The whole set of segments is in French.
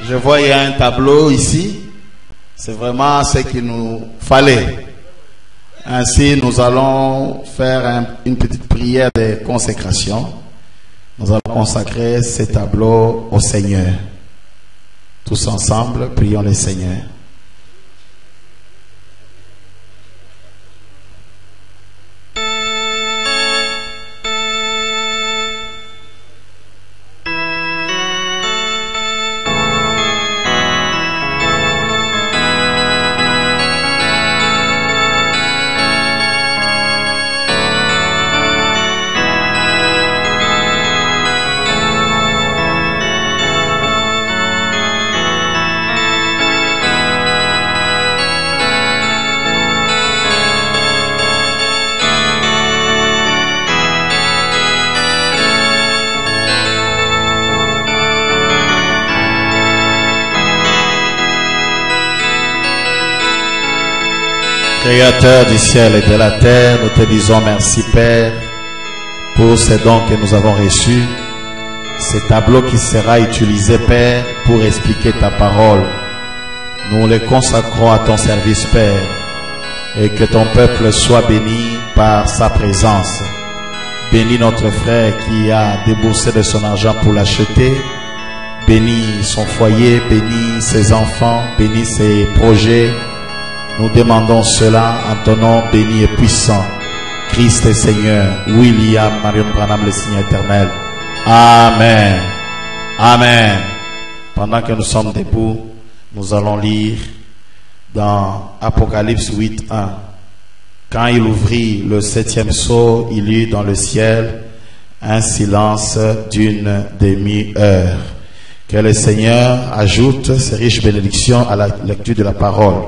Je vois il y a un tableau ici. C'est vraiment ce qu'il nous fallait. Ainsi, nous allons faire une petite prière de consécration. Nous allons consacrer ces tableaux au Seigneur. Tous ensemble, prions le Seigneur. Créateur du ciel et de la terre, nous te disons merci Père pour ces dons que nous avons reçus, ces tableaux qui sera utilisé Père pour expliquer ta parole. Nous les consacrons à ton service Père et que ton peuple soit béni par sa présence. Bénis notre frère qui a déboursé de son argent pour l'acheter. Bénis son foyer, bénis ses enfants, bénis ses projets. Nous demandons cela en ton nom béni et puissant. Christ est Seigneur. William Marion Branham, le signe éternel. Amen. Amen. Pendant que nous sommes debout, nous allons lire dans Apocalypse 8:1. Quand il ouvrit le 7e sceau, il y eut dans le ciel un silence d'une demi-heure. Que le Seigneur ajoute ces riches bénédictions à la lecture de la parole.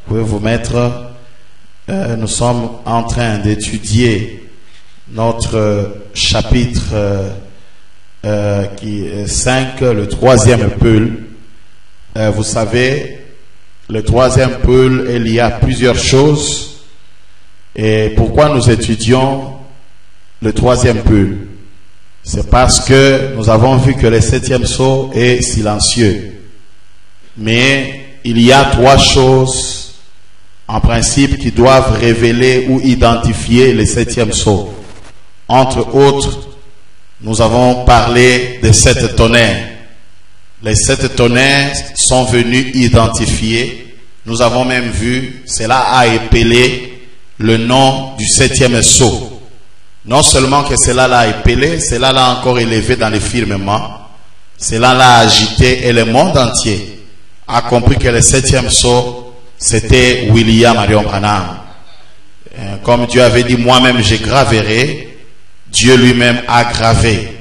Vous pouvez vous mettre, nous sommes en train d'étudier notre chapitre qui est 5, le troisième peul. Vous savez, le troisième peul, il y a plusieurs choses. Et pourquoi nous étudions le troisième peul? C'est parce que nous avons vu que le 7e sceau est silencieux. Mais il y a 3 choses en principe qui doivent révéler ou identifier le 7e sceau. Entre autres, nous avons parlé des 7 tonnerres. Les 7 tonnerres sont venus identifier. Nous avons même vu, cela a épelé le nom du 7e sceau. Non seulement que cela l'a épelé, cela l'a encore élevé dans le firmament. Cela l'a agité et le monde entier a compris que le 7e sceau c'était William Marion Branham. Comme Dieu avait dit, moi-même je graverai, Dieu lui-même a gravé.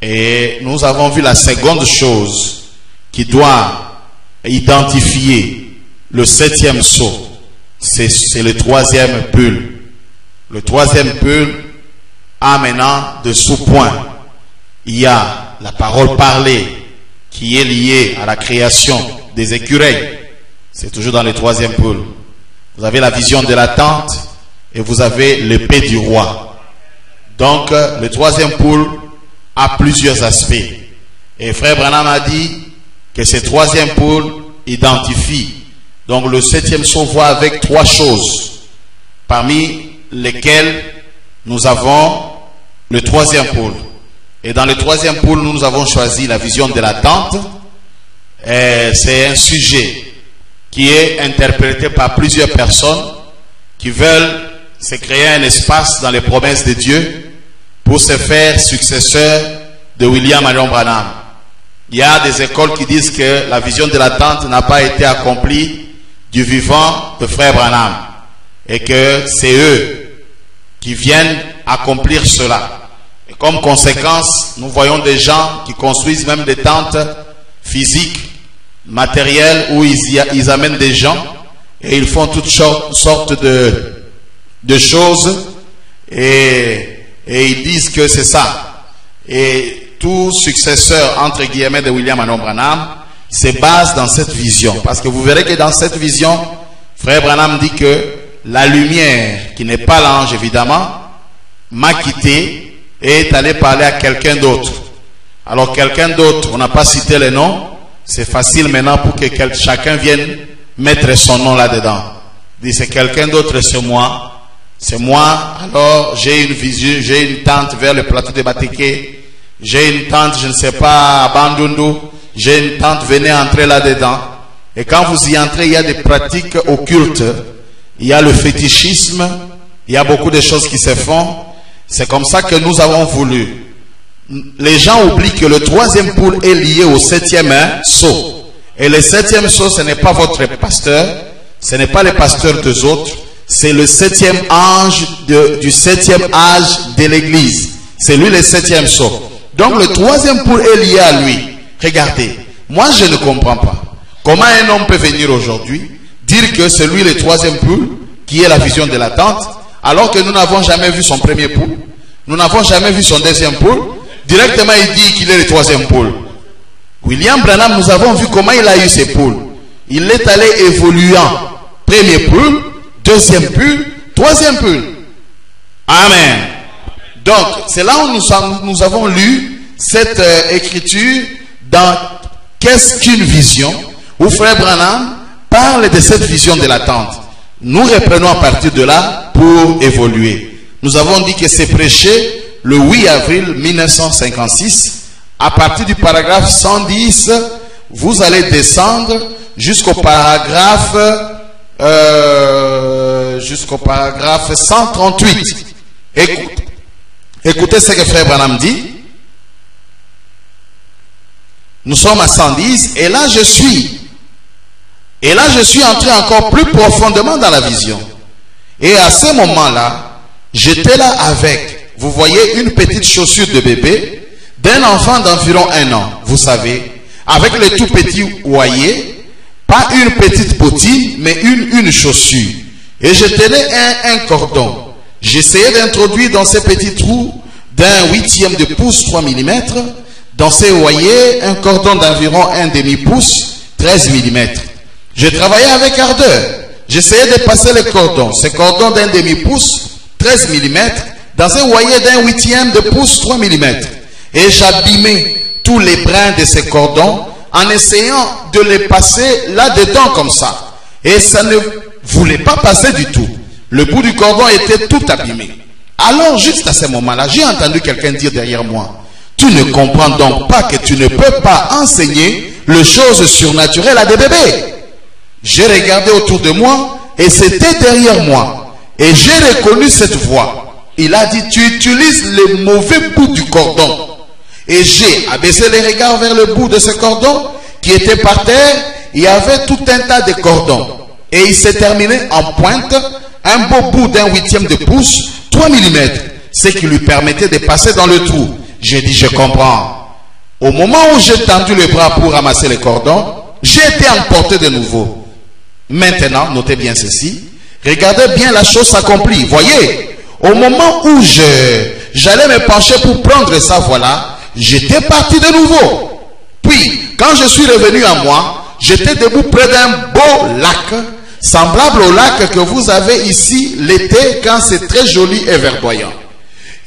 Et nous avons vu la seconde chose qui doit identifier le 7e sceau. C'est le 3e peul. Le 3e peul a maintenant de sous-points. Il y a la parole parlée qui est liée à la création des écureuils. C'est toujours dans le 3e peul. Vous avez la vision de la tente et vous avez l'épée du roi. Donc, le 3e peul a plusieurs aspects. Et Frère Branham a dit que ce 3e peul identifie. Donc, le 7e sceau voit avec 3 choses, parmi lesquelles nous avons le 3e peul. Et dans le 3e peul, nous avons choisi la vision de la tente. C'est un sujet qui est interprété par plusieurs personnes qui veulent se créer un espace dans les promesses de Dieu pour se faire successeur de William Marion Branham. Il y a des écoles qui disent que la vision de la tente n'a pas été accomplie du vivant de Frère Branham et que c'est eux qui viennent accomplir cela. Et comme conséquence, nous voyons des gens qui construisent même des tentes physiques, matériel où ils amènent des gens et ils font toutes sortes de choses et ils disent que c'est ça. Et tout successeur entre guillemets de William Marion Branham se base dans cette vision, parce que vous verrez que dans cette vision, Frère Branham dit que la lumière, qui n'est pas l'ange évidemment, m'a quitté et est allé parler à quelqu'un d'autre. Alors quelqu'un d'autre, on n'a pas cité le nom, c'est facile maintenant pour que chacun vienne mettre son nom là-dedans. Dit c'est quelqu'un d'autre, c'est moi. C'est moi, alors j'ai une vision, j'ai une tente vers le plateau de Bateke. J'ai une tente, je ne sais pas, à Bandundu. J'ai une tente, venez entrer là-dedans. Et quand vous y entrez, il y a des pratiques occultes. Il y a le fétichisme. Il y a beaucoup de choses qui se font. C'est comme ça que nous avons voulu. Les gens oublient que le troisième poule est lié au septième sceau. Et le septième sceau, ce n'est pas votre pasteur. Ce n'est pas le pasteur des autres. C'est le septième ange du septième âge de l'église. C'est lui le septième sceau. Donc le troisième poule est lié à lui. Regardez, moi je ne comprends pas. Comment un homme peut venir aujourd'hui dire que c'est lui le troisième poule qui est la vision de la tente, alors que nous n'avons jamais vu son premier poule, nous n'avons jamais vu son deuxième poule. Directement il dit qu'il est le troisième poule. William Branham, nous avons vu comment il a eu ses poules. Il est allé évoluant. Premier poule, deuxième poule, troisième poule. Amen. Donc, c'est là où nous avons lu cette écriture dans Qu'est-ce qu'une vision, où Frère Branham parle de cette vision de l'attente. Nous reprenons à partir de là pour évoluer. Nous avons dit que c'est prêché le 8 avril 1956. À partir du paragraphe 110, vous allez descendre jusqu'au paragraphe 138. Écoutez ce que Frère Branham dit. Nous sommes à 110 et là je suis entré encore plus profondément dans la vision. Et à ce moment-là, j'étais là avec, vous voyez, une petite chaussure de bébé d'un enfant d'environ 1 an, vous savez, avec le tout petit ouaillé, pas une petite bottine, mais une chaussure. Et je tenais un cordon. J'essayais d'introduire dans ces petits trous d'un 1/8 de pouce 3 mm, dans ces ouaillés, un cordon d'environ 1/2 pouce 13 mm. Je travaillais avec ardeur. J'essayais de passer le cordon, ce cordon d'1/2 pouce 13 mm, dans un ouaillé d'un 1/8 de pouce 3 mm. Et j'abîmais tous les brins de ces cordons en essayant de les passer là-dedans comme ça. Et ça ne voulait pas passer du tout. Le bout du cordon était tout abîmé. Alors, juste à ce moment-là, j'ai entendu quelqu'un dire derrière moi, tu ne comprends donc pas que tu ne peux pas enseigner les choses surnaturelles à des bébés. J'ai regardé autour de moi et c'était derrière moi. Et j'ai reconnu cette voix. Il a dit, tu utilises le mauvais bout du cordon. Et j'ai abaissé les regards vers le bout de ce cordon qui était par terre. Il y avait tout un tas de cordons. Et il s'est terminé en pointe, un beau bout d'un 1/8 de pouce, 3 mm, ce qui lui permettait de passer dans le trou. J'ai dit, je comprends. Au moment où j'ai tendu le bras pour ramasser les cordons, j'ai été emporté de nouveau. Maintenant, notez bien ceci. Regardez bien la chose s'accomplit. Voyez, au moment où j'allais me pencher pour prendre ça, voilà, j'étais parti de nouveau. Puis, quand je suis revenu à moi, j'étais debout près d'un beau lac, semblable au lac que vous avez ici l'été quand c'est très joli et verdoyant.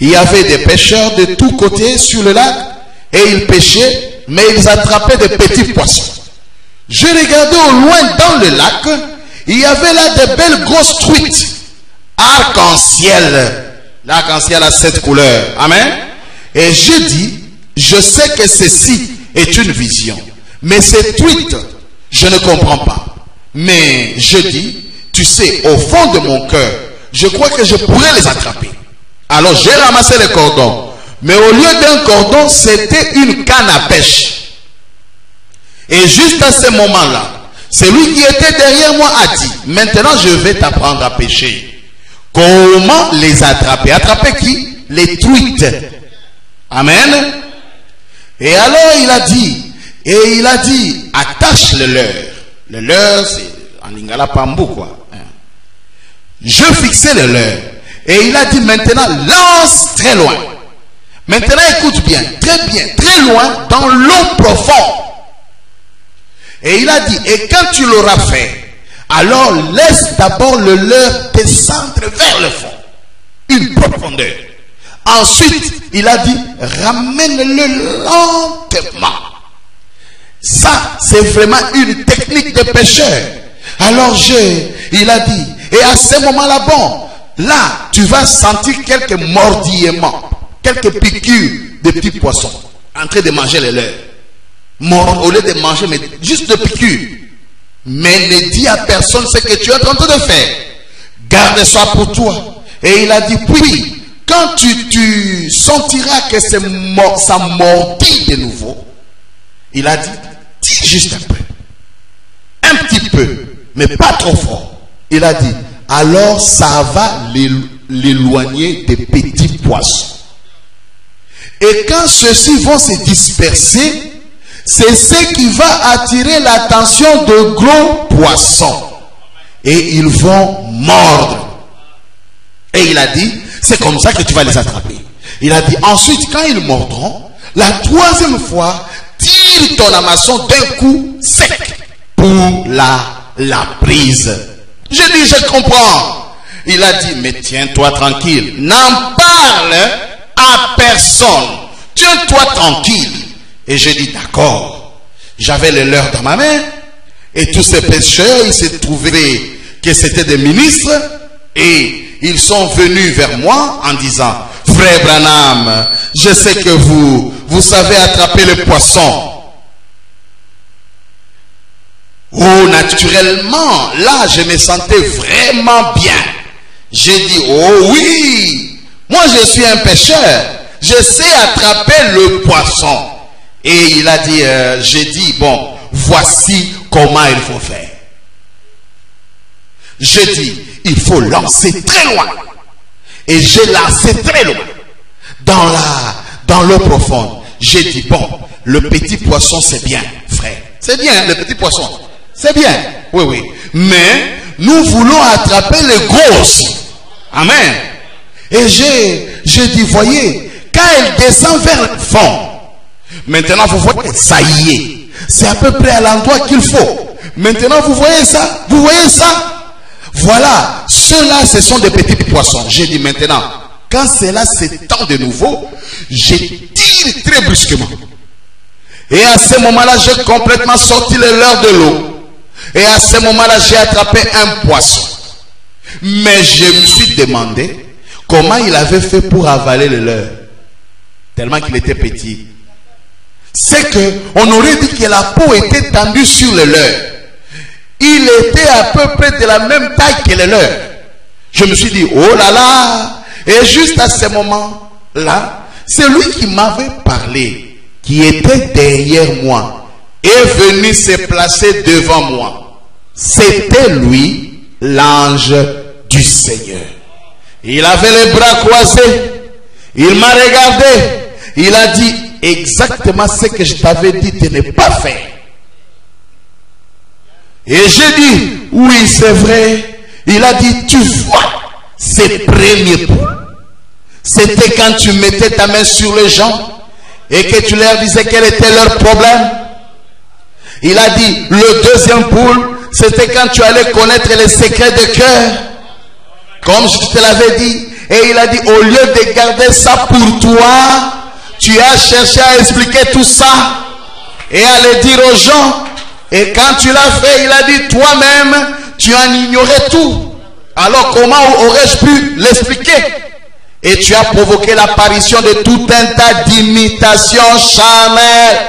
Il y avait des pêcheurs de tous côtés sur le lac et ils pêchaient, mais ils attrapaient des petits poissons. Je regardais au loin dans le lac, il y avait là de belles grosses truites, arc-en-ciel. L'arc-en-ciel a 7 couleurs. Amen. Et je dis, je sais que ceci est une vision, mais ces truites, je ne comprends pas. Mais je dis, tu sais, au fond de mon cœur, je crois que je pourrais les attraper. Alors j'ai ramassé les cordons. Mais au lieu d'un cordon, c'était une canne à pêche. Et juste à ce moment-là, celui qui était derrière moi a dit, maintenant je vais t'apprendre à pêcher. Comment les attraper? Attraper qui? Les truites. Amen. Et alors il a dit, attache le leurre. Le leurre, c'est en lingala pambou, quoi. Je fixais le leurre. Et il a dit, maintenant, lance très loin. Maintenant, écoute bien, très loin, dans l'eau profonde. Et il a dit, et quand tu l'auras fait, alors laisse d'abord le leurre descendre vers le fond. Une profondeur. Ensuite, il a dit, ramène-le lentement. Ça, c'est vraiment une technique de pécheur. Alors il a dit, et à ce moment-là, bon, là, tu vas sentir quelques mordillements, quelques piqûres de petits poissons, en train de manger les leurs. Au lieu de manger, mais juste de piqûres. Mais ne dis à personne ce que tu es en train de faire. Garde ça pour toi. Et il a dit, puis, quand tu sentiras que ça mordit de nouveau, il a dit, dis juste un peu. Un petit peu, mais pas trop fort. Il a dit, alors ça va l'éloigner des petits poissons. Et quand ceux-ci vont se disperser, c'est ce qui va attirer l'attention de gros poissons. Et ils vont mordre. Et il a dit, c'est comme ça que tu vas les attraper. Il a dit, ensuite, quand ils mordront, la troisième fois, tire ton hameçon d'un coup sec pour la prise. Je dis, je comprends. Il a dit, mais tiens-toi tranquille. N'en parle à personne. Tiens-toi tranquille. Et je dis, d'accord. J'avais le leur dans ma main. Et tous ces pêcheurs, ils se trouvaient que c'était des ministres. Et ils sont venus vers moi en disant, frère Branham, je sais que vous savez attraper le poisson. Oh, naturellement, là, je me sentais vraiment bien. J'ai dit, oh oui, moi je suis un pêcheur. Je sais attraper le poisson. Et il a dit, j'ai dit, bon, voici comment il faut faire. J'ai dit, il faut lancer très loin. Et j'ai lancé très loin. Dans l'eau profonde. J'ai dit, bon, le petit poisson c'est bien, frère. C'est bien, le petit poisson. C'est bien. Oui, oui. Mais nous voulons attraper les gros aussi. Amen. Et j'ai dit, voyez, quand elle descend vers le fond, maintenant vous voyez, ça y est. C'est à peu près à l'endroit qu'il faut. Maintenant vous voyez ça? Vous voyez ça? Voilà. Ceux-là, ce sont des petits poissons. J'ai dit maintenant, quand cela s'étend de nouveau, je tire très brusquement. Et à ce moment-là, j'ai complètement sorti le leurre de l'eau. Et à ce moment-là, j'ai attrapé un poisson. Mais je me suis demandé comment il avait fait pour avaler le leurre. Tellement qu'il était petit. C'est qu'on aurait dit que la peau était tendue sur le leurre. Il était à peu près de la même taille que le leurre. Je me suis dit, oh là là. Et juste à ce moment-là, celui qui m'avait parlé, qui était derrière moi, est venu se placer devant moi. C'était lui, l'ange du Seigneur. Il avait les bras croisés. Il m'a regardé. Il a dit exactement ce que je t'avais dit de ne pas faire. Et j'ai dit, oui, c'est vrai. Il a dit, tu vois, ces premiers points. C'était quand tu mettais ta main sur les gens et que tu leur disais quel était leur problème. Il a dit, le deuxième poule, c'était quand tu allais connaître les secrets de cœur. Comme je te l'avais dit. Et il a dit, au lieu de garder ça pour toi, tu as cherché à expliquer tout ça et à le dire aux gens. Et quand tu l'as fait, il a dit, toi-même, tu en ignorais tout. Alors comment aurais-je pu l'expliquer? Et tu as provoqué l'apparition de tout un tas d'imitations charnelles.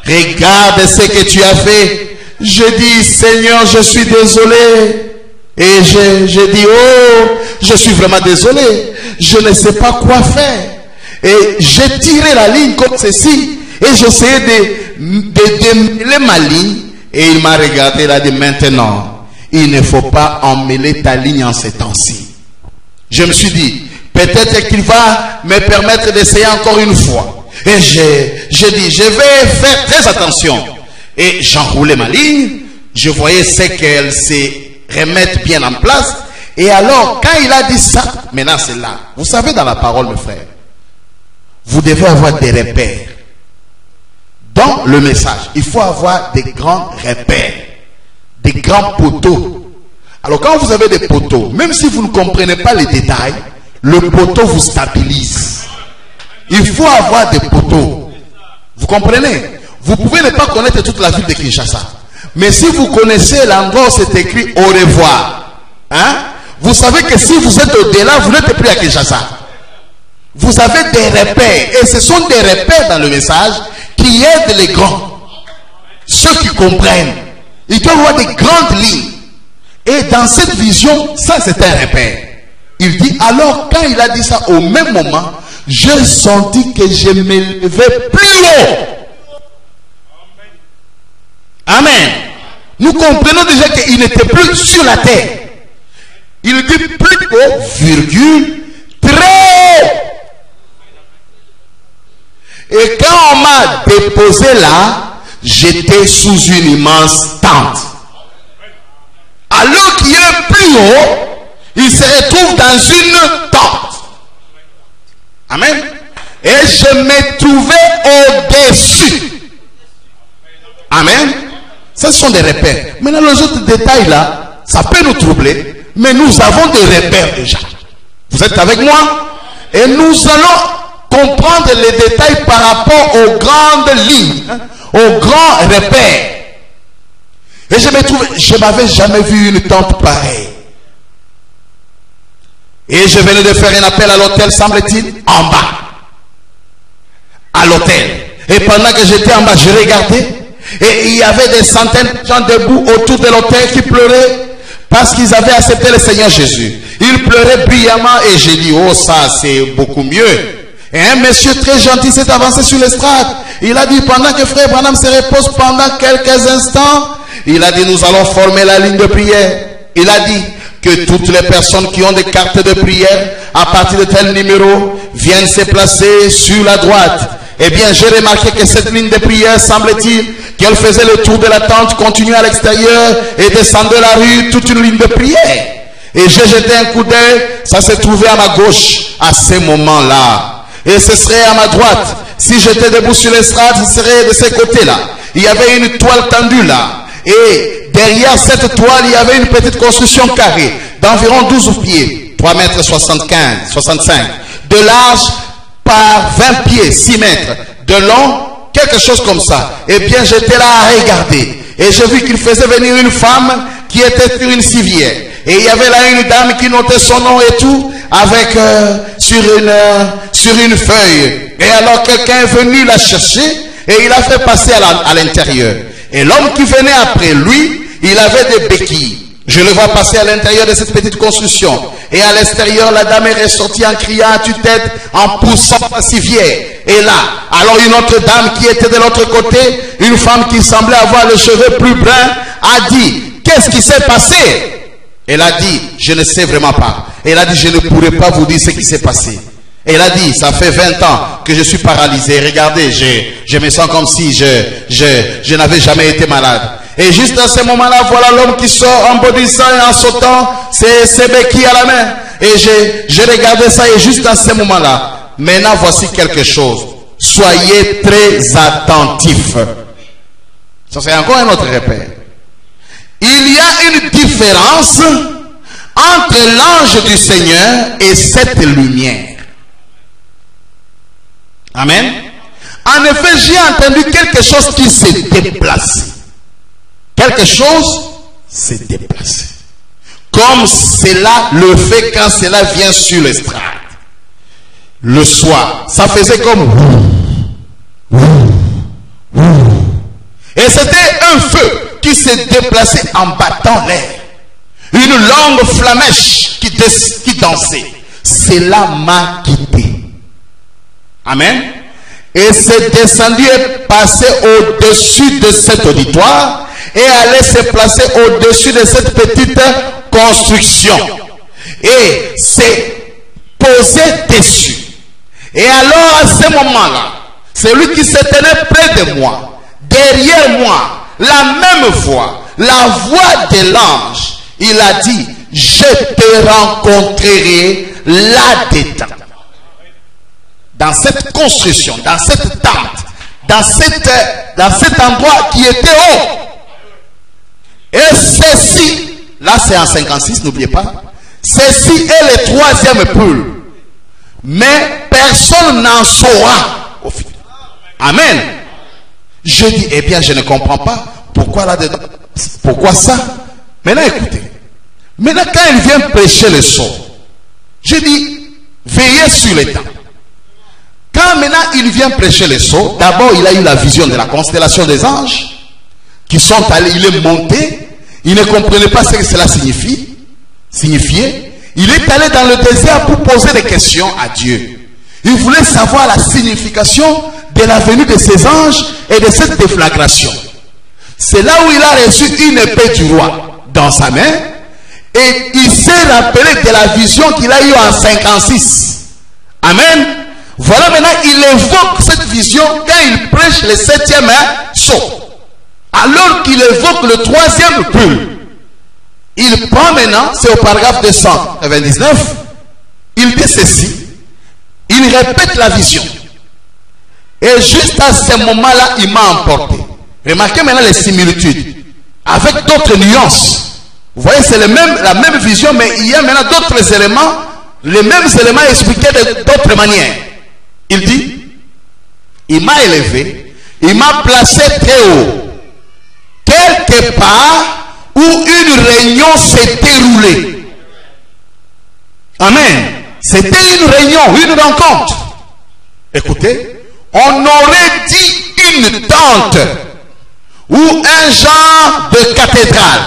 Regarde ce que tu as fait. Je dis, Seigneur, je suis désolé. Et je dis, oh, je suis vraiment désolé. Je ne sais pas quoi faire. Et j'ai tiré la ligne comme ceci. Et j'essayais de démêler ma ligne. Et il m'a regardé, il a dit, maintenant, il ne faut pas emmêler ta ligne en ces temps-ci. Je me suis dit, peut-être qu'il va me permettre d'essayer encore une fois. Et j'ai dit, je vais faire très attention. Et j'enroulais ma ligne. Je voyais ce qu'elle se remette bien en place. Et alors, quand il a dit ça, maintenant c'est là. Vous savez, dans la parole, mes frères, vous devez avoir des repères. Dans le message, il faut avoir des grands repères, des grands poteaux. Alors quand vous avez des poteaux, même si vous ne comprenez pas les détails, le poteau vous stabilise. Il faut avoir des poteaux. Vous comprenez? Vous pouvez ne pas connaître toute la ville de Kinshasa. Mais si vous connaissez l'endroit où c'est écrit au revoir, hein, vous savez que si vous êtes au-delà, vous n'êtes plus à Kinshasa. Vous avez des repères. Et ce sont des repères dans le message qui aident les grands. Ceux qui comprennent. Ils doivent avoir des grandes lignes. Et dans cette vision, ça c'est un repère. Il dit, alors quand il a dit ça, au même moment, j'ai senti que je m'élevais plus haut. Amen. Nous comprenons déjà qu'il n'était plus sur la terre. Il dit plus haut, virgule, très haut. Et quand on m'a déposé là, j'étais sous une immense tente. Alors qu'il est plus haut, il se retrouve dans une tente. Amen. Et je me trouvais au-dessus. Amen. Ce sont des repères. Maintenant, les autres détails là, ça peut nous troubler, mais nous avons des repères déjà. Vous êtes avec moi? Et nous allons comprendre les détails par rapport aux grandes lignes, hein, aux grands repères. Et je n'avais jamais vu une tente pareille. Et je venais de faire un appel à l'hôtel, semble-t-il, en bas. À l'hôtel. Et pendant que j'étais en bas, je regardais. Et il y avait des centaines de gens debout autour de l'hôtel qui pleuraient parce qu'ils avaient accepté le Seigneur Jésus. Ils pleuraient brillamment et j'ai dit, oh ça c'est beaucoup mieux. Et un monsieur très gentil s'est avancé sur l'estrade. Il a dit, pendant que frère Branham se repose pendant quelques instants, il a dit, nous allons former la ligne de prière. Il a dit que toutes les personnes qui ont des cartes de prière à partir de tel numéro viennent se placer sur la droite. Eh bien, j'ai remarqué que cette ligne de prière, semble-t-il, qu'elle faisait le tour de la tente, continuait à l'extérieur et descendait la rue, toute une ligne de prière. Et j'ai jeté un coup d'œil, ça se trouvait à ma gauche à ce moment-là. Et ce serait à ma droite. Si j'étais debout sur l'estrade, ce serait de ce côté-là. Il y avait une toile tendue là. Et derrière cette toile, il y avait une petite construction carrée d'environ 12 pieds, 3 mètres 65 de large par 20 pieds, 6 mètres de long, quelque chose comme ça. Et bien, j'étais là à regarder. Et j'ai vu qu'il faisait venir une femme qui était sur une civière. Et il y avait là une dame qui notait son nom et tout, avec sur une feuille. Et alors quelqu'un est venu la chercher et il a fait passer à l'intérieur. Et l'homme qui venait après lui, il avait des béquilles. Je le vois passer à l'intérieur de cette petite construction. Et à l'extérieur, la dame est ressortie en criant à tue-tête, en poussant la civière. Et là, alors une autre dame qui était de l'autre côté, une femme qui semblait avoir les cheveux plus bruns, a dit, qu'est-ce qui s'est passé? Elle a dit, je ne sais vraiment pas. Elle a dit, je ne pourrais pas vous dire ce qui s'est passé. Elle a dit, ça fait 20 ans que je suis paralysé. Regardez, je me sens comme si je n'avais jamais été malade. Et juste à ce moment-là, voilà l'homme qui sort en bondissant et en sautant, ses béquilles à la main. Et j'ai regardé ça et juste à ce moment-là, maintenant voici quelque chose. Soyez très attentifs. Ça c'est encore un autre repère. Il y a une différence entre l'ange du Seigneur et cette lumière. Amen. En effet, j'ai entendu quelque chose qui s'est déplacé. Quelque chose s'est déplacé. Comme cela le fait quand cela vient sur l'estrade. Le soir, ça faisait comme... Et c'était un feu qui s'est déplacé en battant l'air. Une longue flamèche qui dansait. Cela m'a quitté. Amen. Et c'est descendu et passé au-dessus de cet auditoire et allait se placer au-dessus de cette petite construction. Et s'est posé dessus. Et alors à ce moment-là, celui qui se tenait près de moi, derrière moi, la même voix, la voix de l'ange, il a dit, je te rencontrerai là-dedans. Dans cette construction, dans cette tente, dans cet endroit qui était haut. Et ceci, là c'est en 56, n'oubliez pas, ceci est le troisième poule. Mais personne n'en saura. Amen. Je dis, eh bien, je ne comprends pas. Pourquoi là-dedans? Pourquoi ça? Maintenant, écoutez. Maintenant, quand il vient prêcher le sort, je dis, veillez sur les temps. Quand maintenant il vient prêcher le sort, d'abord il a eu la vision de la constellation des anges qui sont allés, il est monté, il ne comprenait pas ce que cela signifiait. Il est allé dans le désert pour poser des questions à Dieu. Il voulait savoir la signification de la venue de ces anges et de cette déflagration. C'est là où il a reçu une épée du roi dans sa main et il s'est rappelé de la vision qu'il a eue en 56. Amen. Voilà maintenant, il évoque cette vision quand il prêche le 7e sceau. Alors qu'il évoque le 3e pull. Il prend maintenant, c'est au paragraphe 299, il dit ceci, il répète la vision. Et juste à ce moment-là, il m'a emporté. Remarquez maintenant les similitudes, avec d'autres nuances. Vous voyez, c'est la même vision, mais il y a maintenant d'autres éléments, les mêmes éléments expliqués d'autres manières. Il dit, il m'a élevé, il m'a placé très haut, quelque part où une réunion s'est déroulée. Amen. C'était une réunion, une rencontre. Écoutez, on aurait dit une tente ou un genre de cathédrale.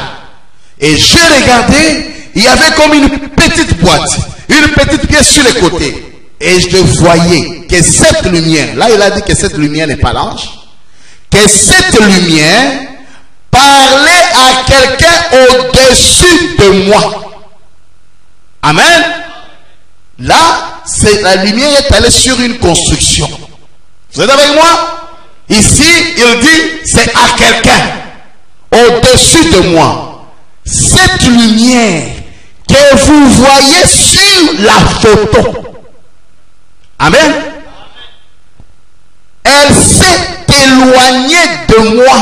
Et j'ai regardé, il y avait comme une petite boîte, une petite pièce sur les côtés. Et je voyais que cette lumière, là il a dit que cette lumière n'est pas l'ange, que cette lumière parlait à quelqu'un au-dessus de moi. Amen. Là, la lumière est allée sur une construction. Vous êtes avec moi? Ici, il dit, c'est à quelqu'un au-dessus de moi. Cette lumière que vous voyez sur la photo. Amen. Elle s'est éloignée de moi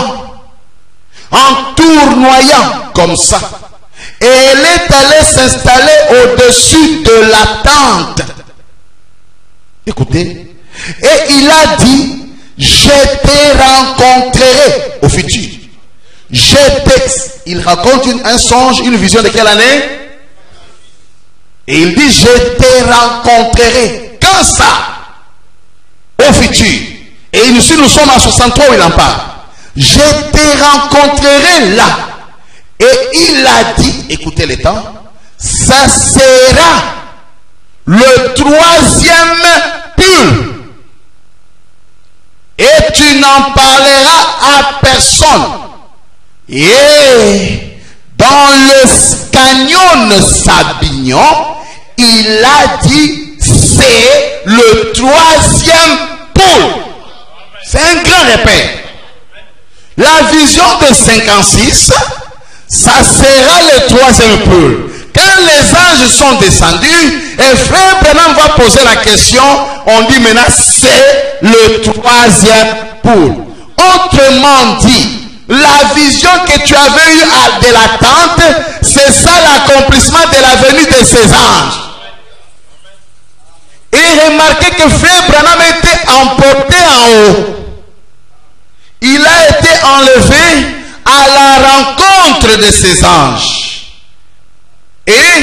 en tournoyant comme ça. Et elle est allée s'installer au-dessus de la tente. Écoutez. Et il a dit, je te rencontrerai au futur. Il raconte un songe, une vision de quelle année? Et il dit, je te rencontrerai. Quand ça? Au futur. Et ici nous sommes en 63 où il en parle. Je te rencontrerai là. Et il a dit, écoutez les temps, ça sera le 3e pull. Et tu n'en parleras à personne. Et dans le canyon Sabignon, il a dit, c'est le 3e pôle. C'est un grand repère. La vision de 56, ça sera le 3e pôle. Quand les anges sont descendus, et frère Branham va poser la question, on dit maintenant c'est le 3e pôle. Autrement dit, la vision que tu avais eue de la tente, c'est ça l'accomplissement de la venue de ces anges. Et remarquez que frère Branham était emporté en haut. Il a été enlevé à la rencontre de ces anges. Et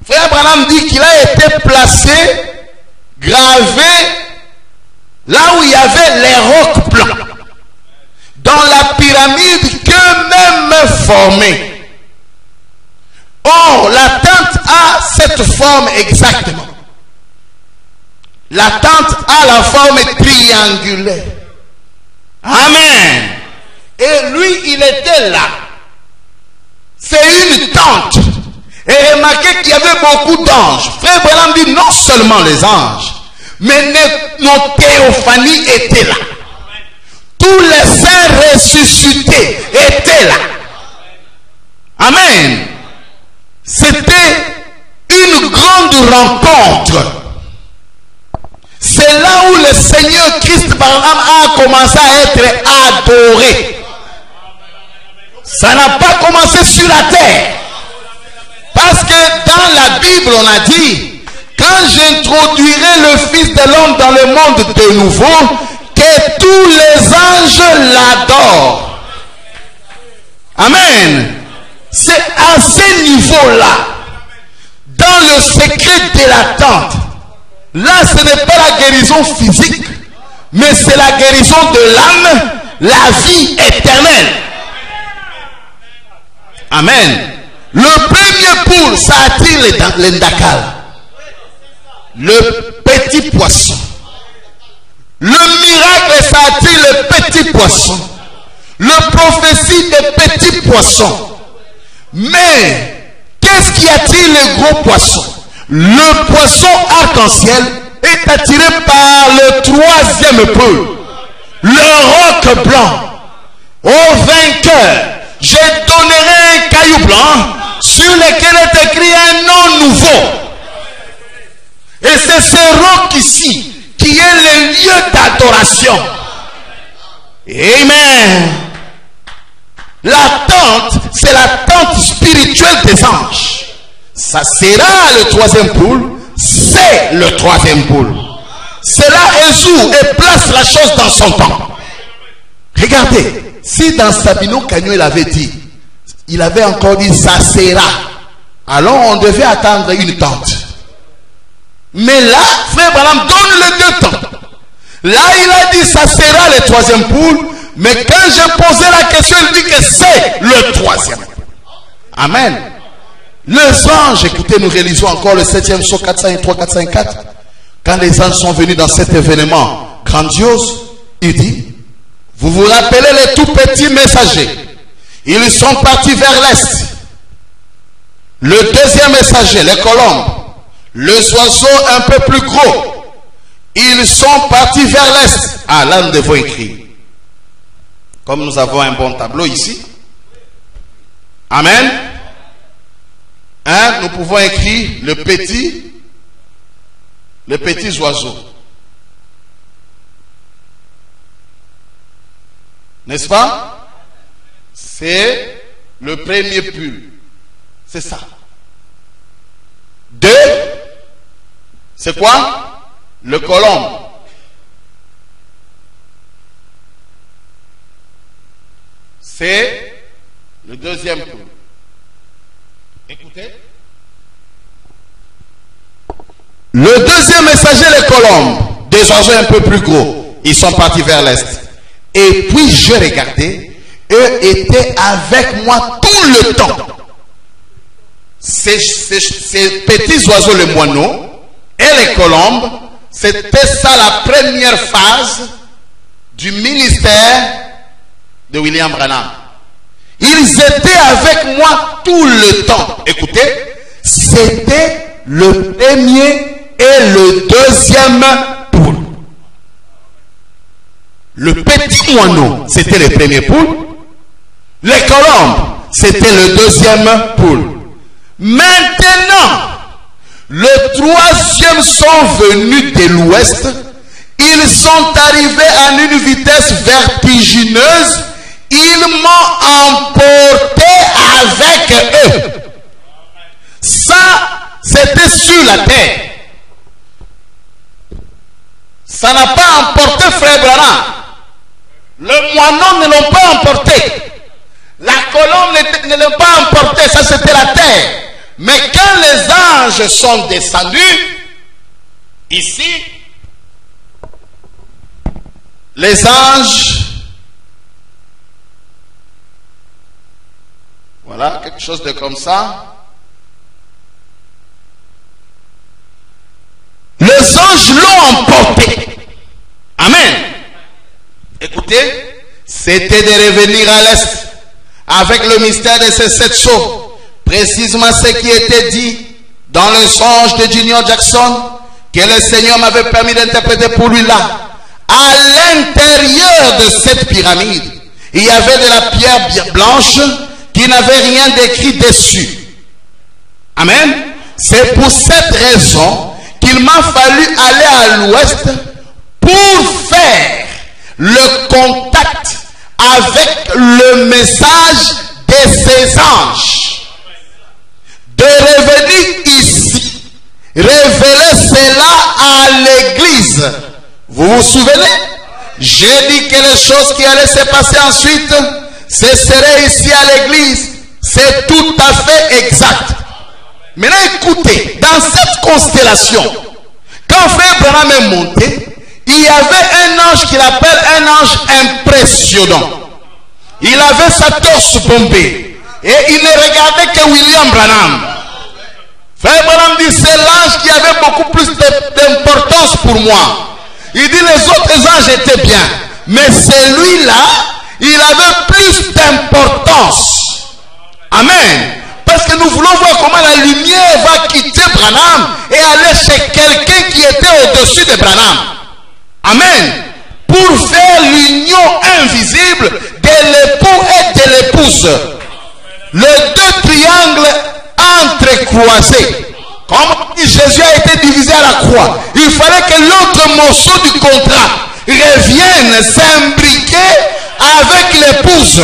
frère Branham dit qu'il a été placé, gravé, là où il y avait les rocs blancs. Dans la pyramide qu'eux-mêmes formaient. Or, la tente a cette forme exactement. La tente a la forme triangulaire. Amen. Et lui, il était là. C'est une tente. Et remarquez qu'il y avait beaucoup d'anges. Frère Branham dit non seulement les anges, mais nos théophanies étaient là. Tous les saints ressuscités étaient là. Amen. C'était une grande rencontre. C'est là où le Seigneur Christ Branham a commencé à être adoré. Ça n'a pas commencé sur la terre. Parce que dans la Bible, on a dit, quand j'introduirai le Fils de l'homme dans le monde de nouveau, que et tous les anges l'adorent. Amen. C'est à ce niveau-là, dans le secret de l'attente. Là, ce n'est pas la guérison physique, mais c'est la guérison de l'âme, la vie éternelle. Amen. Le premier poule, ça attire les ndakal. Le petit poisson. Le miracle, ça attire le petit poisson. Le prophétie des petits poissons. Mais, qu'est-ce qui attire les gros poissons? Le poisson arc-en-ciel est attiré par le troisième poule. Le roc blanc. Au vainqueur, je donnerai un caillou blanc sur lequel est écrit un nom nouveau. Et c'est ce roc ici qui est le lieu d'adoration. Amen. La tente, c'est la tente spirituelle des anges. Ça sera le troisième poule. C'est le troisième poule. Cela résout et place la chose dans son temps. Regardez, si dans Sabino Cagnon il avait dit, il avait encore dit ça sera, alors on devait attendre une tente. Mais là, frère Branham donne les deux temps. Là, il a dit ça sera le troisième poule, mais quand j'ai posé la question, il dit que c'est le troisième. Amen. Les anges, écoutez, nous réalisons encore le 7e psaume 403, 404. Quand les anges sont venus dans cet événement grandiose, il dit, vous vous rappelez les tout petits messagers, ils sont partis vers l'est. Le deuxième messager, les colombes, les oiseaux un peu plus gros, ils sont partis vers l'est. Ah, là nous devons écrire. Comme nous avons un bon tableau ici. Amen. Nous pouvons écrire les petits oiseaux. N'est-ce pas? C'est le premier pull. C'est ça. 2, c'est quoi? Le colombe. C'est le deuxième pull. Écoutez. Le deuxième messager, les colombes, des oiseaux un peu plus gros, ils sont partis vers l'est. Et puis je regardais, eux étaient avec moi tout le temps. Ces petits oiseaux, les moineaux et les colombes, c'était ça la première phase du ministère de William Branham. Ils étaient avec moi tout le temps. Écoutez, c'était le premier et le deuxième poule. Le petit moineau, c'était le premier poule. Les colombes, c'était le deuxième poule. Maintenant, le troisième sont venus de l'ouest. Ils sont arrivés à une vitesse vertigineuse. Ils m'ont emporté avec eux. Ça, c'était sur la terre. Ça n'a pas emporté frère Branham. Le moineau ne l'ont pas emporté. La colombe ne l'a pas emporté. Ça, c'était la terre. Mais quand les anges sont descendus, ici, les anges, voilà, quelque chose de comme ça. Les anges l'ont emporté. Amen. Écoutez, c'était de revenir à l'est avec le mystère de ces 7 sceaux. Précisément ce qui était dit dans le songe de Junior Jackson, que le Seigneur m'avait permis d'interpréter pour lui là. À l'intérieur de cette pyramide, il y avait de la pierre blanche qui n'avait rien d'écrit dessus. Amen. C'est pour cette raison qu'il m'a fallu aller à l'ouest pour faire le contact avec le message de ces anges. De revenir ici, révéler cela à l'église. Vous vous souvenez? J'ai dit que les choses qui allaient se passer ensuite, ce serait ici à l'église. C'est tout à fait exact. Maintenant écoutez, dans cette constellation, quand frère Branham est monté, il y avait un ange qu'il appelle un ange impressionnant. Il avait sa torse bombée et il ne regardait que William Branham. Frère Branham dit, c'est l'ange qui avait beaucoup plus d'importance pour moi. Il dit, les autres anges étaient bien, mais celui-là, il avait plus d'importance. Amen. Parce que nous voulons voir comment la lumière va quitter Branham et aller chez quelqu'un qui était au-dessus de Branham. Amen. Pour faire l'union invisible de l'époux et de l'épouse. Les deux triangles entrecroisés. Comme Jésus a été divisé à la croix, il fallait que l'autre morceau du contrat revienne s'imbriquer avec l'épouse.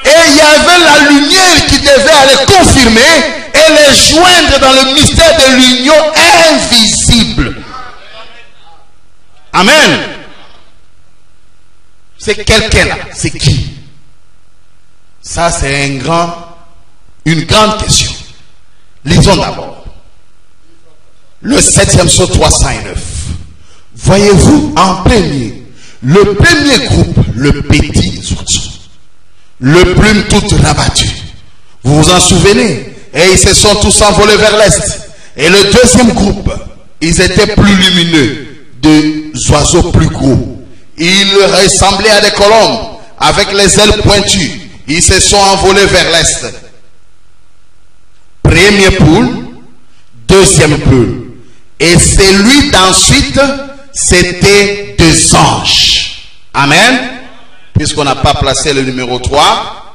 Et il y avait la lumière qui devait aller confirmer et les joindre dans le mystère de l'union invisible. Amen. C'est quelqu'un là. C'est qui? Ça, c'est une grande question. Lisons d'abord. Le 7e psaume 309. Voyez-vous, en premier, le premier groupe, le petit oiseau, le plume toute rabattue. Vous vous en souvenez? Et ils se sont tous envolés vers l'est. Et le deuxième groupe, ils étaient plus lumineux, des oiseaux plus gros. Ils ressemblaient à des colombes, avec les ailes pointues. Ils se sont envolés vers l'est. Premier poule, deuxième poule. Et celui d'ensuite, c'était des anges. Amen. Puisqu'on n'a pas placé le numéro 3,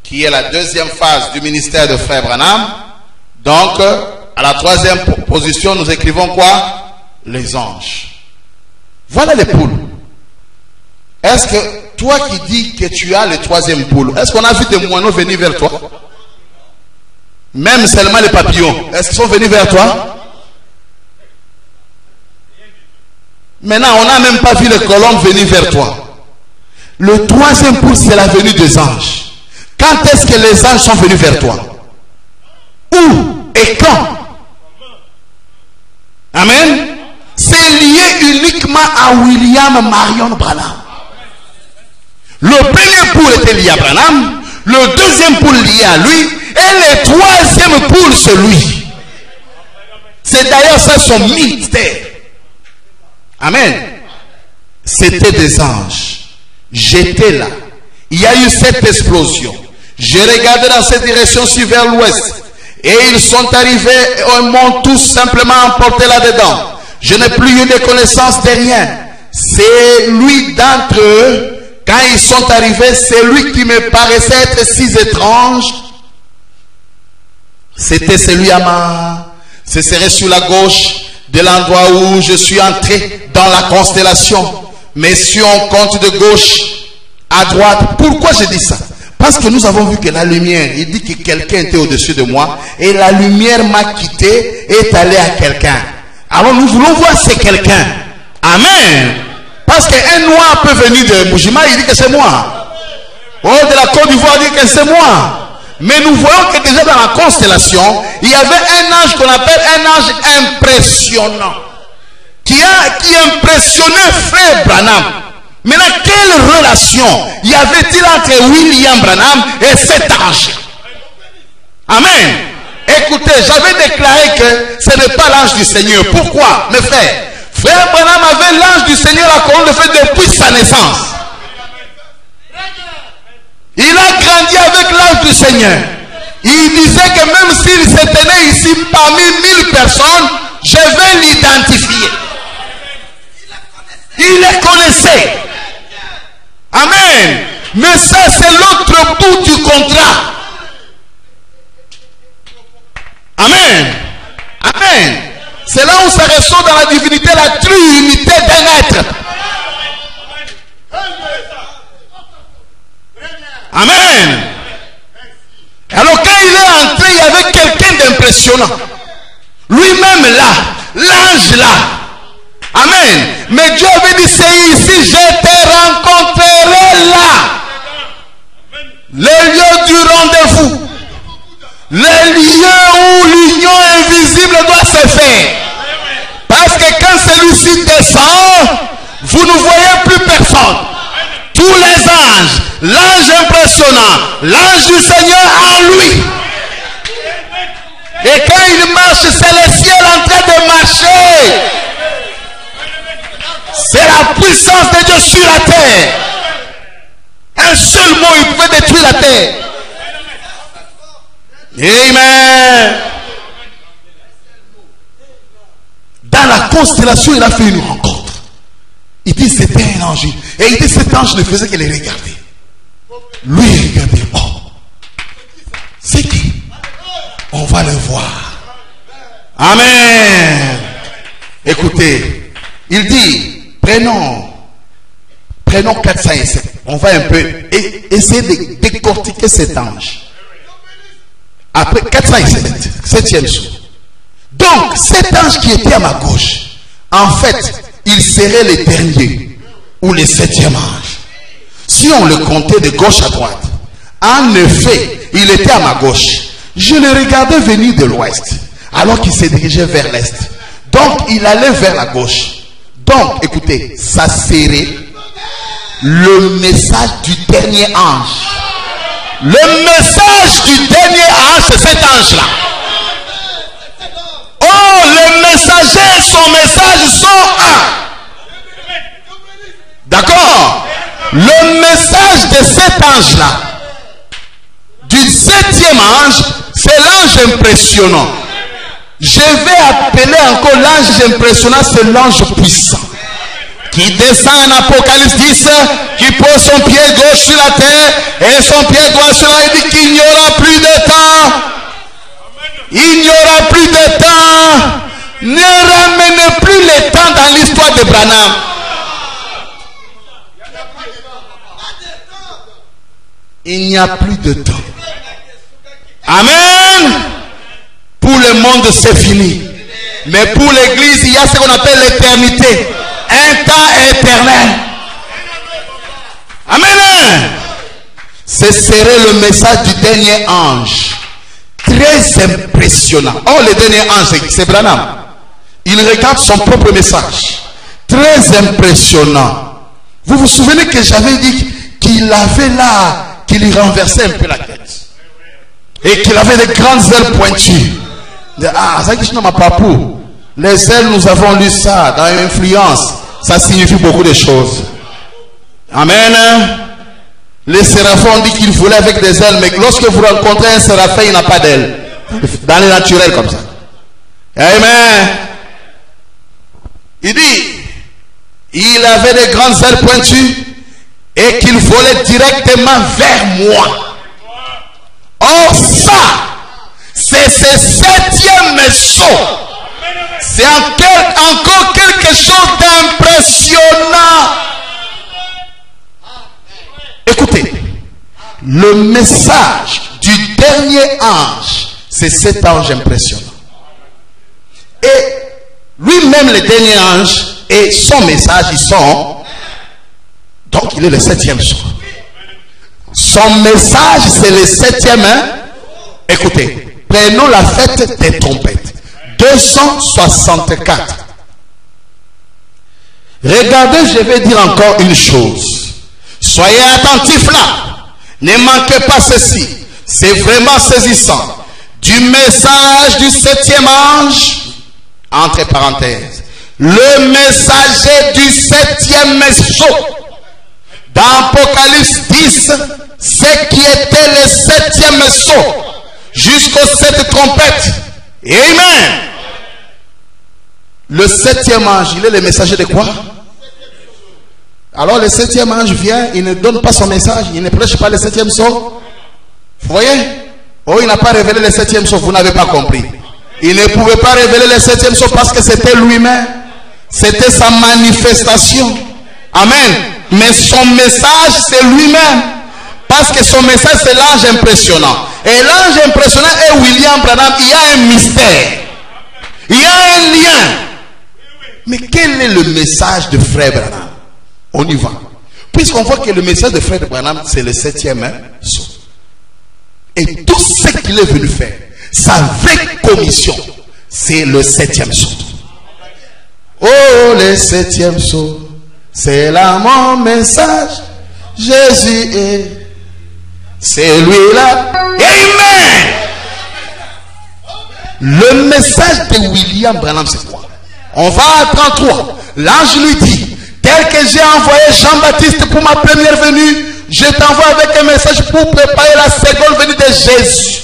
qui est la deuxième phase du ministère de Frère Branham. Donc, à la troisième position, nous écrivons quoi? Les anges. Voilà les poules. Est-ce que toi qui dis que tu as le troisième poule, est-ce qu'on a vu des moineaux venir vers toi? Même seulement les papillons, est-ce qu'ils sont venus vers toi? Maintenant, on n'a même pas vu les colombes venir vers toi. Le troisième poule, c'est la venue des anges. Quand est-ce que les anges sont venus vers toi? Où et quand? Amen. C'est lié uniquement à William Marion Branham. Le premier poule était lié à Branham, le deuxième poule lié à lui, et le troisième poule c'est lui. C'est d'ailleurs ça son mystère. Amen. C'était des anges. J'étais là. Il y a eu cette explosion. J'ai regardé dans cette direction-ci vers l'ouest. Et ils sont arrivés et m'ont tous simplement emporté là-dedans. Je n'ai plus eu de connaissance de rien. C'est lui d'entre eux, quand ils sont arrivés, c'est lui qui me paraissait être si étrange. C'était celui ce serait sur la gauche de l'endroit où je suis entré dans la constellation. Mais si on compte de gauche à droite, pourquoi je dis ça? Parce que nous avons vu que la lumière, il dit que quelqu'un était au-dessus de moi et la lumière m'a quitté et est allée à quelqu'un. Alors nous voulons voir c'est quelqu'un. Amen. Parce qu'un noir peut venir de Boujima, il dit que c'est moi. Oh, de la Côte d'Ivoire, il dit que c'est moi. Mais nous voyons que déjà dans la constellation, il y avait un ange qu'on appelle un ange impressionnant. Qui impressionnait Frère Branham. Maintenant, quelle relation y avait-il entre William Branham et cet ange? Amen. Écoutez, j'avais déclaré que ce n'est pas l'ange du Seigneur. Pourquoi, mes frères? Frère Branham avait l'ange du Seigneur à couronne de feu depuis sa naissance. Il a grandi avec l'ange du Seigneur. Il disait que même s'il se tenait ici parmi 1000 personnes, je vais l'identifier. Il les connaissait. Amen. Mais ça, c'est l'autre bout du contrat. Amen. Amen. C'est là où ça ressort dans la divinité, la triunité d'un être. Amen. Alors quand il est entré, il y avait quelqu'un d'impressionnant. Lui-même là, l'ange là. Amen. Mais Dieu avait dit, c'est ici, je te rencontrerai là. Le lieu du rendez-vous. Le lieu où l'union invisible doit se faire. Parce que quand celui-ci descend, vous ne voyez plus personne. Tous les anges, l'ange impressionnant, l'ange du Seigneur en lui. Et quand il marche, c'est le ciel en train de marcher. C'est la puissance de Dieu sur la terre. Un seul mot, il pouvait détruire la terre. Amen. Dans la constellation, il a fait une rencontre. Il dit c'était un ange. Et il dit cet ange ne faisait que les regarder. Lui il regardait. Oh, c'est qui? On va le voir. Amen. Écoutez, il dit prenons 407. On va un peu essayer de décortiquer cet ange. Après 407, septième jour. Donc, cet ange qui était à ma gauche, en fait, il serait le dernier ou le septième ange. Si on le comptait de gauche à droite, en effet, il était à ma gauche. Je le regardais venir de l'ouest, alors qu'il se dirigeait vers l'est. Donc, il allait vers la gauche. Donc, écoutez, ça serait le message du dernier ange. Le message du dernier ange, c'est cet ange-là. Oh, le messager et son message sont un. D'accord? Le message de cet ange-là, du septième ange, c'est l'ange impressionnant. Je vais appeler encore l'ange impressionnant, c'est l'ange puissant. Qui descend en Apocalypse 10, qui pose son pied gauche sur la terre et son pied droit sur la terre. Il dit qu'il n'y aura plus de temps. Il n'y aura plus de temps. Ne ramenez plus le temps dans l'histoire de Branham. Il n'y a plus de temps. Amen. Pour le monde, c'est fini. Mais pour l'église, il y a ce qu'on appelle l'éternité. Un temps éternel. Amen. Ce serait le message du dernier ange. Très impressionnant. Oh, le dernier ange, c'est Branham. Il regarde son propre message. Très impressionnant. Vous vous souvenez que j'avais dit qu'il avait là, qu'il y renversait un peu la tête. Et qu'il avait des grandes ailes pointues. Ah, ça dit, ma papou. Les ailes, nous avons lu ça dans l'influence. Ça signifie beaucoup de choses. Amen. Les séraphins ont dit qu'ils voulaient avec des ailes, mais lorsque vous rencontrez un séraphin, il n'a pas d'ailes. Dans le naturel comme ça. Amen. Il dit, il avait des grandes ailes pointues et qu'il volait directement vers moi. Or ça, c'est ce septième saut. C'est encore quelque chose d'impressionnant. Écoutez, le message du dernier ange, c'est cet ange impressionnant. Et lui-même, le dernier ange, et son message, ils sont... Donc, il est le septième jour. Son message, c'est le septième. Écoutez, prenons la fête des trompettes. 264. Regardez, je vais dire encore une chose. Soyez attentifs là. Ne manquez pas ceci. C'est vraiment saisissant. Du message du septième ange, entre parenthèses, le messager du septième saut. Dans Apocalypse 10, ce qui était le septième saut, jusqu'aux 7 trompettes. Amen. Le septième ange, il est le messager de quoi? Alors le septième ange vient, il ne donne pas son message, il ne prêche pas le septième saut. Vous voyez? Oh, il n'a pas révélé le septième saut, vous n'avez pas compris. Il ne pouvait pas révéler le septième saut parce que c'était lui-même. C'était sa manifestation. Amen. Mais son message, c'est lui-même. Parce que son message, c'est l'ange impressionnant. Et l'ange impressionnant est William Branham. Il y a un mystère. Il y a un lien. Mais quel est le message de Frère Branham? On y va. Puisqu'on voit que le message de Frère Branham, c'est le 7e saut. Et tout ce qu'il est venu faire, sa vraie commission, c'est le 7e saut. Oh, le 7e saut, c'est là mon message. Jésus est, c'est lui-là. Amen. Le message de William Branham, c'est quoi? On va à 33. L'ange lui dit, tel que j'ai envoyé Jean-Baptiste pour ma première venue, je t'envoie avec un message pour préparer la seconde venue de Jésus.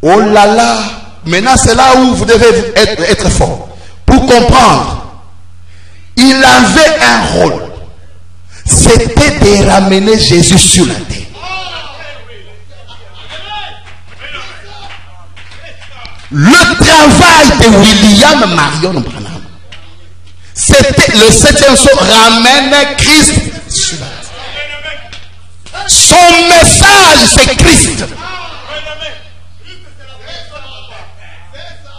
Oh là là, maintenant c'est là où vous devez être fort. Pour comprendre, il avait un rôle. C'était de ramener Jésus sur la terre. Le travail de William Marion Branham, c'était le 7e saut, ramène Christ sur la terre. Son message, c'est Christ.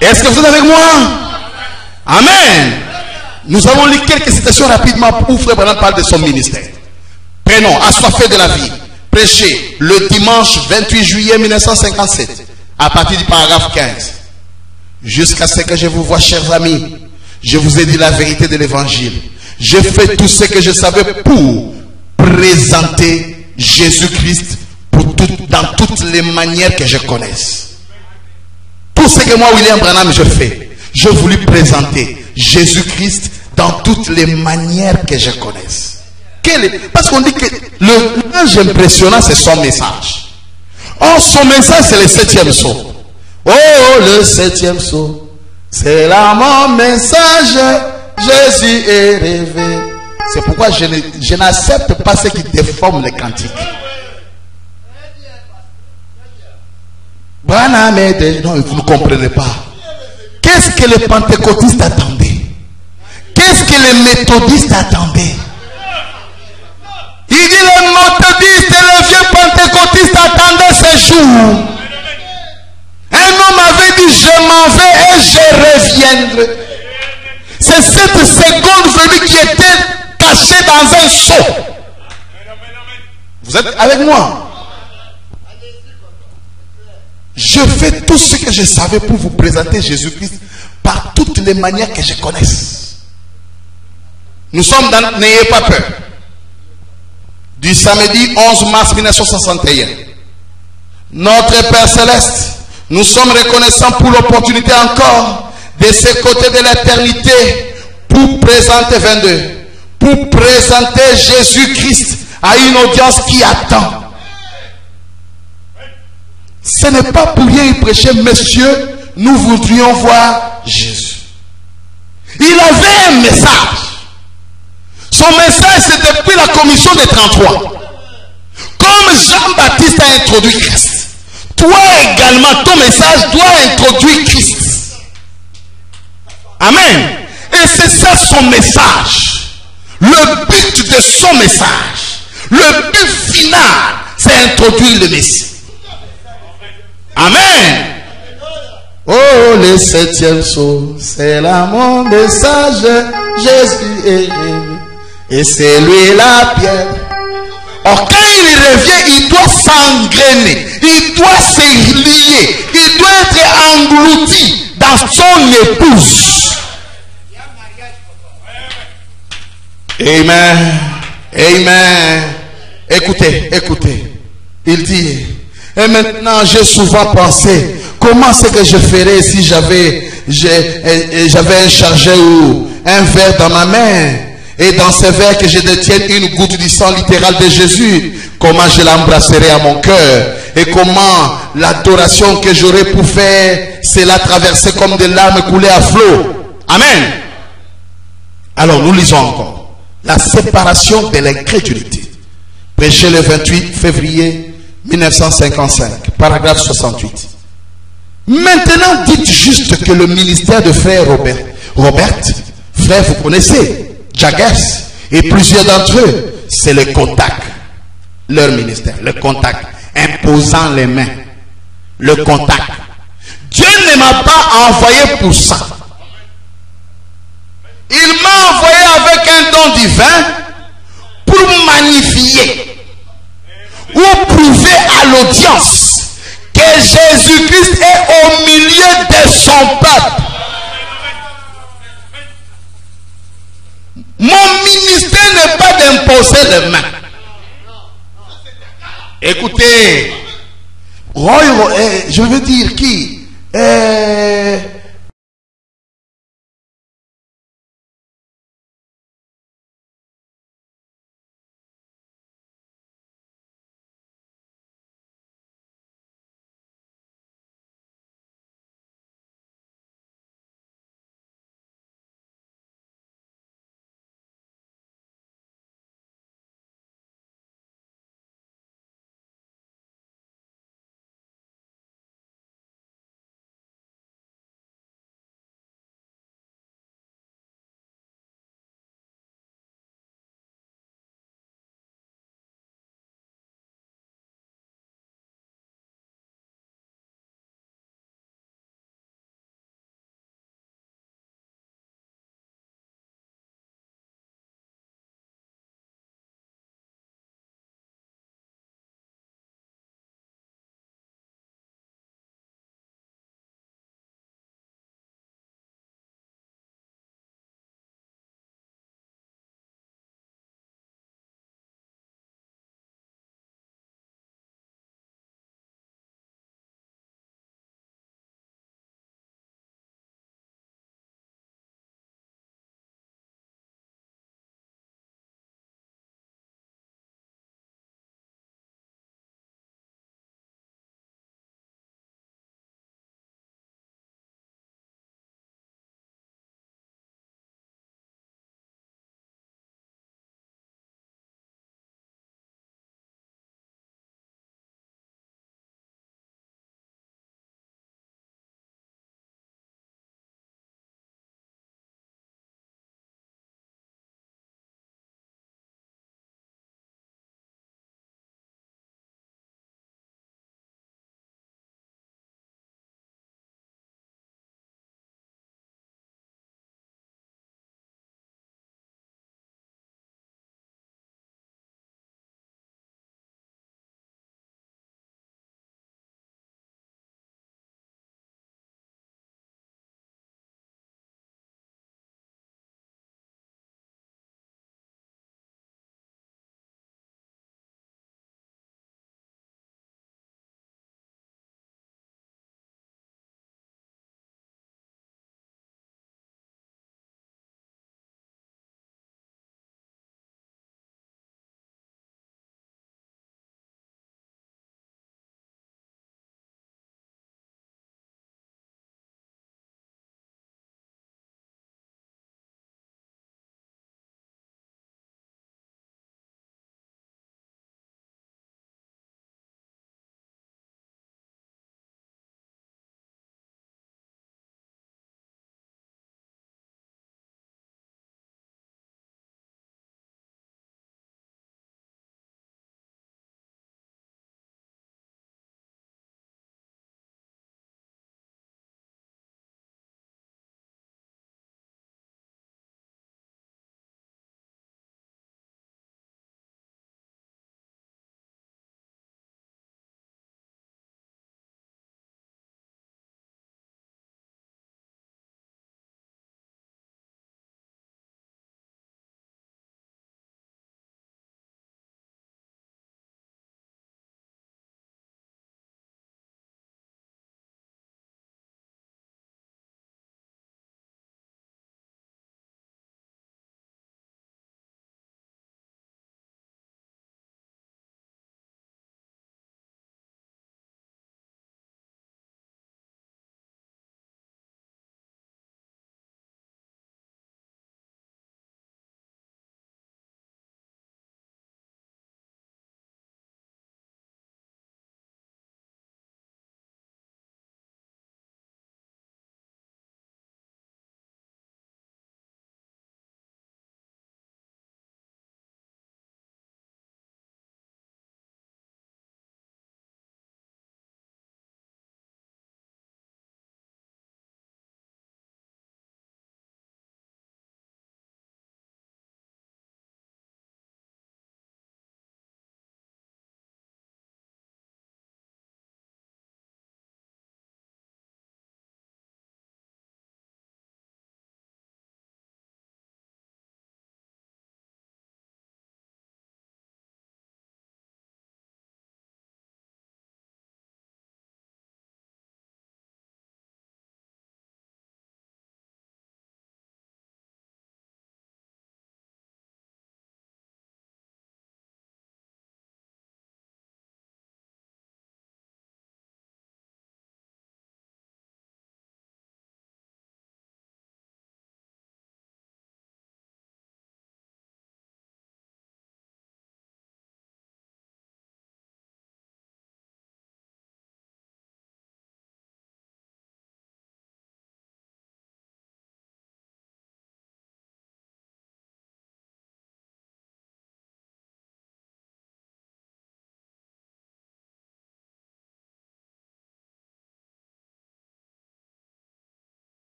Est-ce que vous êtes avec moi? Amen. Nous avons lu quelques citations rapidement où Frère Branham parle de son ministère. Prenons, assoiffé de la vie, prêché le dimanche 28 juillet 1957, à partir du paragraphe 15. Jusqu'à ce que je vous voie, chers amis, je vous ai dit la vérité de l'évangile. J'ai fait tout ce que je savais pour présenter Jésus-Christ dans toutes les manières que je connaisse. Tout ce que moi, William Branham, je fais, je voulais présenter Jésus-Christ dans toutes les manières que je connaisse. Parce qu'on dit que l'ange impressionnant, c'est son message. Or, son message, c'est le 7e saut. Oh, le 7e saut, c'est là mon message, Jésus est rêvé. C'est pourquoi je n'accepte pas ce qui déforme les cantiques. Branham est... Non, vous ne comprenez pas. Qu'est-ce que les pentecôtistes attendaient? Qu'est-ce que les méthodistes attendaient? Il dit les méthodistes et les vieux pentecôtistes attendaient ce jour. Un homme avait dit, je m'en vais et je reviendrai. C'est cette seconde venue qui était cachée dans un seau. Vous êtes avec moi? Je fais tout ce que je savais pour vous présenter Jésus-Christ par toutes les manières que je connaisse. Nous sommes dans... N'ayez pas peur. Du samedi 11 mars 1961. Notre Père Céleste, nous sommes reconnaissants pour l'opportunité encore de ce côté de l'éternité pour présenter 22. Pour présenter Jésus-Christ à une audience qui attend. Ce n'est pas pour rien il prêchait, messieurs, nous voudrions voir Jésus. Il avait un message. Son message, c'est depuis la commission des 33. Comme Jean-Baptiste a introduit Christ, toi également, ton message doit introduire Christ. Amen. Et c'est ça son message. Le but de son message, le but final, c'est introduire le Messie. Amen. Oh, le 7e saut, c'est là mon message, Jésus est rêvé. Et c'est lui la pierre. Or, quand il revient, il doit s'engrainer, il doit se lier, il doit être englouti dans son épouse. Amen. Amen. Écoutez, écoutez. Il dit, et maintenant j'ai souvent pensé, comment c'est que je ferais si j'avais un chargé ou un verre dans ma main, et dans ce verre que je détienne une goutte du sang littéral de Jésus, comment je l'embrasserai à mon cœur, et comment l'adoration que j'aurais pour faire, c'est la traverser comme des larmes coulées à flot. Amen. Alors nous lisons encore. La séparation de l'incrédulité. Prêché le 28 février 1955, paragraphe 68. Maintenant, dites juste que le ministère de frère Robert, frère, vous connaissez, Jaggers, et plusieurs d'entre eux, c'est le contact. Leur ministère, le contact, imposant les mains. Le contact. Dieu ne m'a pas envoyé pour ça. Il m'a envoyé avec un don divin pour magnifier ou prouver à l'audience que Jésus-Christ est au milieu de son peuple. Mon ministère n'est pas d'imposer les mains. Écoutez, je veux dire qui